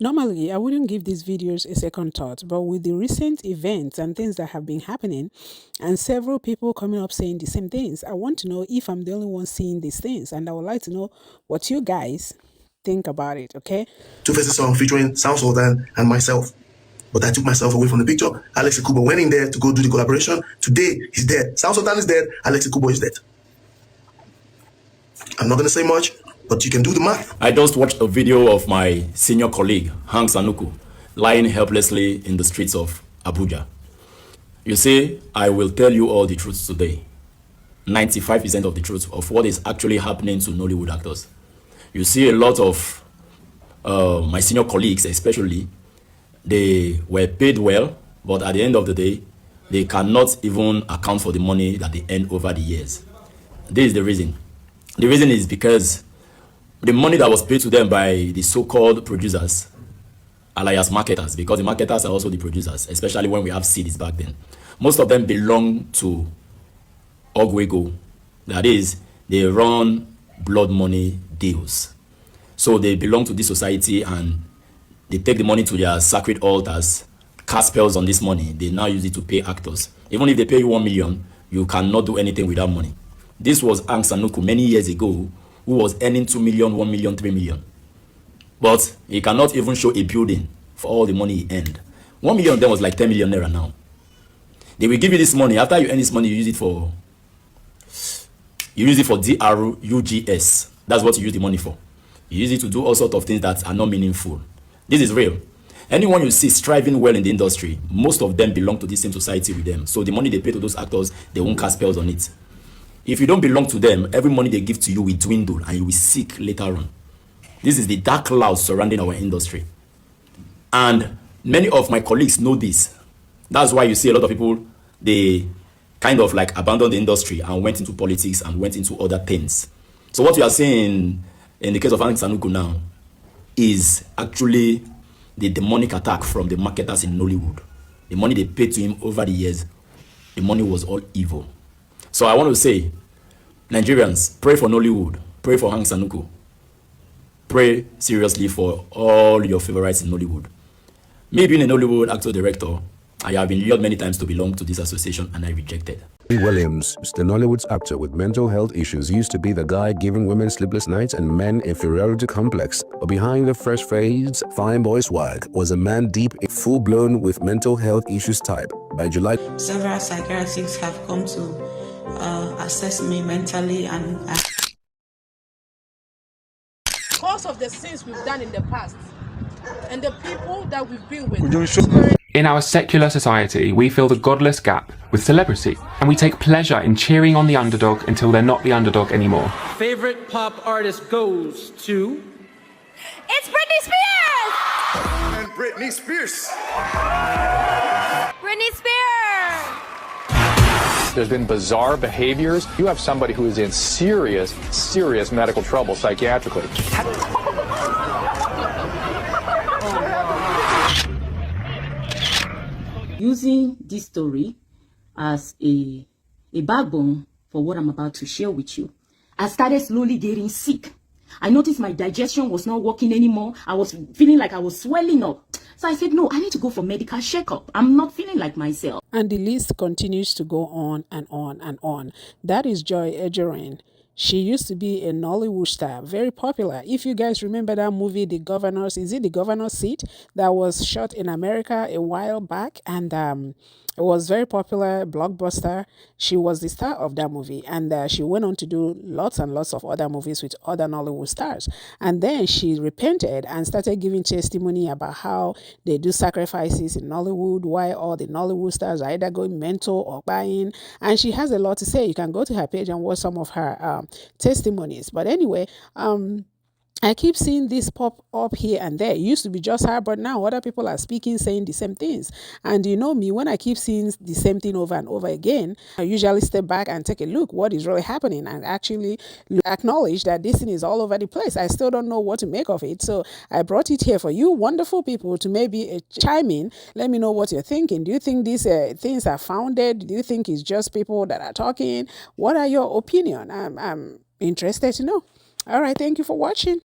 Normally, I wouldn't give these videos a second thought, but with the recent events and things that have been happening, and several people coming up saying the same things, I want to know if I'm the only one seeing these things, and I would like to know what you guys think about it, okay? Two Faces song featuring South Sultan and myself. But I took myself away from the picture. Alex Ikubo went in there to go do the collaboration. Today, he's dead. South Sultan is dead. Alex Ikubo is dead. I'm not going to say much, but you can do the math. I just watched a video of my senior colleague, Hanks Anuku, lying helplessly in the streets of Abuja. You see, I will tell you all the truth today. 95% of the truth of what is actually happening to Nollywood actors. You see a lot of my senior colleagues, especially, they were paid well, but at the end of the day, they cannot even account for the money that they earned over the years. This is the reason. The reason is because the money that was paid to them by the so-called producers, alias marketers, because the marketers are also the producers, especially when we have CDs back then. Most of them belong to Ogwego. That is, they run blood money deals. So they belong to this society and they take the money to their sacred altars, cast spells on this money. They now use it to pay actors. Even if they pay you 1 million, you cannot do anything with that money. This was Hanks Anuku many years ago, who was earning 2 million, 1 million, 3 million. But he cannot even show a building for all the money he earned. 1 million then was like 10 million naira now. They will give you this money. After you earn this money, you use it for DRUGS. That's what you use the money for. You use it to do all sorts of things that are not meaningful. This is real. Anyone you see striving well in the industry, most of them belong to the same society with them. So the money they pay to those actors, they won't cast spells on it. If you don't belong to them, every money they give to you will dwindle and you will seek later on. This is the dark cloud surrounding our industry. And many of my colleagues know this. That's why you see a lot of people, they kind of like abandoned the industry and went into politics and went into other things. So what you are saying in the case of Hanks Anuku now is actually the demonic attack from the marketers in Nollywood. The money they paid to him over the years, the money was all evil. So I want to say, Nigerians, pray for Nollywood, pray for Hanks Anuku, pray seriously for all your favorites in Nollywood. Me being a Nollywood actor director, I have been lured many times to belong to this association and I rejected. Williams, the Nollywood's actor with mental health issues, used to be the guy giving women sleepless nights and men inferiority complex. But behind the fresh face, fine boy swag was a man deep in full-blown with mental health issues type. By July, several psychiatrists have come to assess me mentally and because of the sins we've done in the past and the people that we've been with. In our secular society, we fill the godless gap with celebrity, and we take pleasure in cheering on the underdog until they're not the underdog anymore. Favorite pop artist goes to... It's Britney Spears! And Britney Spears. Britney Spears! There's been bizarre behaviors. You have somebody who is in serious medical trouble psychiatrically. using this story as a backbone for what I'm about to share with you. I started slowly getting sick. I noticed my digestion was not working anymore. I was feeling like I was swelling up. So I said, no, I need to go for medical checkup. I'm not feeling like myself. And the list continues to go on and on and on. That is Joy Ejerin. She used to be a Nollywood star, very popular. If you guys remember that movie, The Governor's, is it The Governor's Seat? That was shot in America a while back, and it was very popular, blockbuster. She was the star of that movie, and she went on to do lots and lots of other movies with other Nollywood stars. And then she repented and started giving testimony about how they do sacrifices in Nollywood, why all the Nollywood stars are either going mental or buying. And she has a lot to say. You can go to her page and watch some of her testimonies. But anyway, I keep seeing this pop up here and there. It used to be just her, but now other people are speaking, saying the same things. And you know me, when I keep seeing the same thing over and over again, I usually step back and take a look what is really happening and actually acknowledge that this thing is all over the place. I still don't know what to make of it. So I brought it here for you wonderful people to maybe chime in. Let me know what you're thinking. Do you think these things are founded? Do you think it's just people that are talking? What are your opinion? I'm interested to know. All right. Thank you for watching.